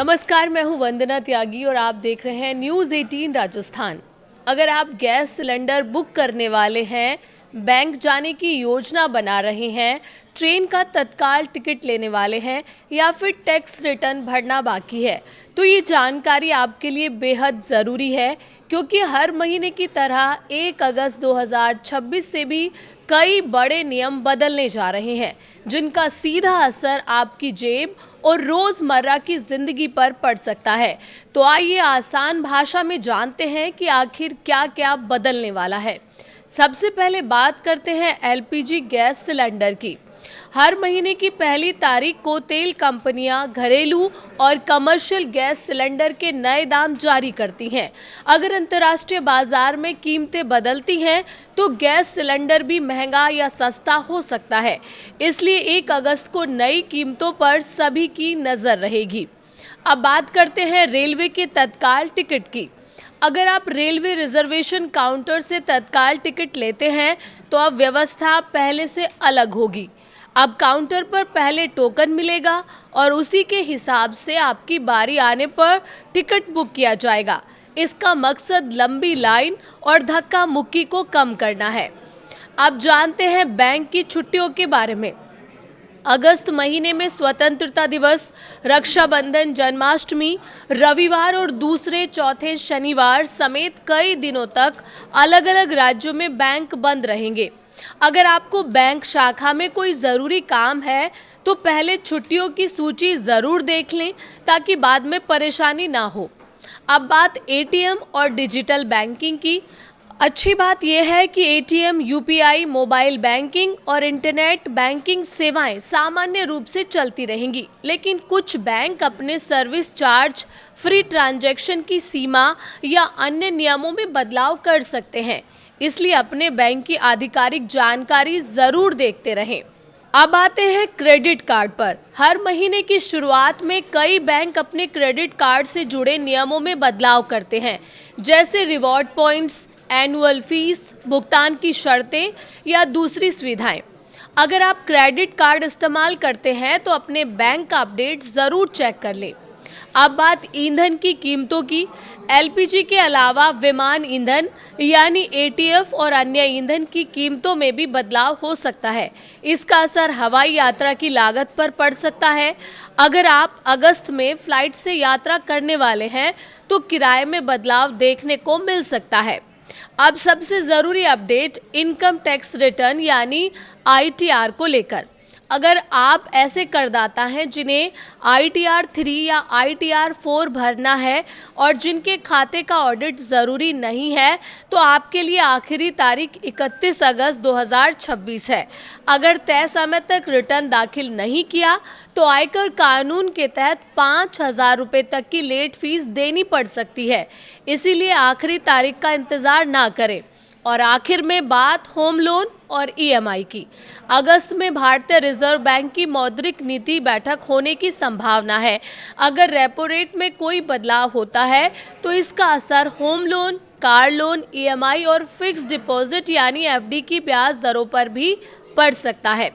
नमस्कार, मैं हूं वंदना त्यागी और आप देख रहे हैं न्यूज़ 18 राजस्थान। अगर आप गैस सिलेंडर बुक करने वाले हैं, बैंक जाने की योजना बना रहे हैं, ट्रेन का तत्काल टिकट लेने वाले हैं या फिर टैक्स रिटर्न भरना बाकी है, तो ये जानकारी आपके लिए बेहद ज़रूरी है, क्योंकि हर महीने की तरह 1 अगस्त 2026 से भी कई बड़े नियम बदलने जा रहे हैं, जिनका सीधा असर आपकी जेब और रोज़मर्रा की ज़िंदगी पर पड़ सकता है। तो आइए आसान भाषा में जानते हैं कि आखिर क्या क्या बदलने वाला है। सबसे पहले बात करते हैं एलपीजी गैस सिलेंडर की। हर महीने की पहली तारीख को तेल कंपनियां घरेलू और कमर्शियल गैस सिलेंडर के नए दाम जारी करती हैं। अगर अंतर्राष्ट्रीय बाजार में कीमतें बदलती हैं तो गैस सिलेंडर भी महंगा या सस्ता हो सकता है। इसलिए 1 अगस्त को नई कीमतों पर सभी की नज़र रहेगी। अब बात करते हैं रेलवे के तत्काल टिकट की। अगर आप रेलवे रिजर्वेशन काउंटर से तत्काल टिकट लेते हैं तो अब व्यवस्था पहले से अलग होगी। अब काउंटर पर पहले टोकन मिलेगा और उसी के हिसाब से आपकी बारी आने पर टिकट बुक किया जाएगा। इसका मकसद लंबी लाइन और धक्का मुक्की को कम करना है। अब जानते हैं बैंक की छुट्टियों के बारे में। अगस्त महीने में स्वतंत्रता दिवस, रक्षाबंधन, जन्माष्टमी, रविवार और दूसरे चौथे शनिवार समेत कई दिनों तक अलग अलग राज्यों में बैंक बंद रहेंगे। अगर आपको बैंक शाखा में कोई ज़रूरी काम है तो पहले छुट्टियों की सूची ज़रूर देख लें, ताकि बाद में परेशानी ना हो। अब बात एटीएम और डिजिटल बैंकिंग की। अच्छी बात यह है कि एटीएम, यूपीआई, मोबाइल बैंकिंग और इंटरनेट बैंकिंग सेवाएं सामान्य रूप से चलती रहेंगी, लेकिन कुछ बैंक अपने सर्विस चार्ज, फ्री ट्रांजैक्शन की सीमा या अन्य नियमों में बदलाव कर सकते हैं। इसलिए अपने बैंक की आधिकारिक जानकारी ज़रूर देखते रहें। अब आते हैं क्रेडिट कार्ड पर। हर महीने की शुरुआत में कई बैंक अपने क्रेडिट कार्ड से जुड़े नियमों में बदलाव करते हैं, जैसे रिवॉर्ड पॉइंट्स, एनुअल फीस, भुगतान की शर्तें या दूसरी सुविधाएं। अगर आप क्रेडिट कार्ड इस्तेमाल करते हैं तो अपने बैंक का अपडेट ज़रूर चेक कर लें। अब बात ईंधन की कीमतों की। एलपीजी के अलावा विमान ईंधन यानी एटीएफ और अन्य ईंधन की कीमतों में भी बदलाव हो सकता है। इसका असर हवाई यात्रा की लागत पर पड़ सकता है। अगर आप अगस्त में फ्लाइट से यात्रा करने वाले हैं तो किराए में बदलाव देखने को मिल सकता है। अब सबसे ज़रूरी अपडेट इनकम टैक्स रिटर्न यानी आईटीआर को लेकर। अगर आप ऐसे करदाता हैं जिन्हें आईटीआर 3 या आईटीआर 4 भरना है और जिनके खाते का ऑडिट ज़रूरी नहीं है, तो आपके लिए आखिरी तारीख 31 अगस्त 2026 है। अगर तय समय तक रिटर्न दाखिल नहीं किया तो आयकर कानून के तहत 5,000 रुपये तक की लेट फीस देनी पड़ सकती है। इसीलिए आखिरी तारीख का इंतज़ार ना करें। और आखिर में बात होम लोन और ईएमआई की। अगस्त में भारतीय रिजर्व बैंक की मौद्रिक नीति बैठक होने की संभावना है। अगर रेपो रेट में कोई बदलाव होता है तो इसका असर home loan, car loan, EMI और फिक्स्ड डिपॉजिट यानी एफडी की ब्याज दरों पर भी पड़ सकता है।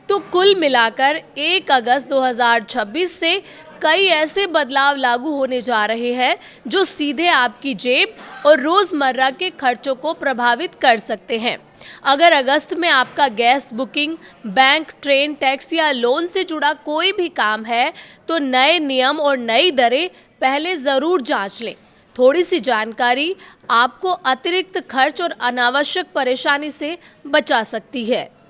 तो कुल मिलाकर 1 अगस्त 2026 से कई ऐसे बदलाव लागू होने जा रहे हैं जो सीधे आपकी जेब और रोज़मर्रा के खर्चों को प्रभावित कर सकते हैं। अगर अगस्त में आपका gas booking, bank, train, tax या लोन से जुड़ा कोई भी काम है तो नए नियम और नई दरें पहले ज़रूर जांच लें। थोड़ी सी जानकारी आपको अतिरिक्त खर्च और अनावश्यक परेशानी से बचा सकती है।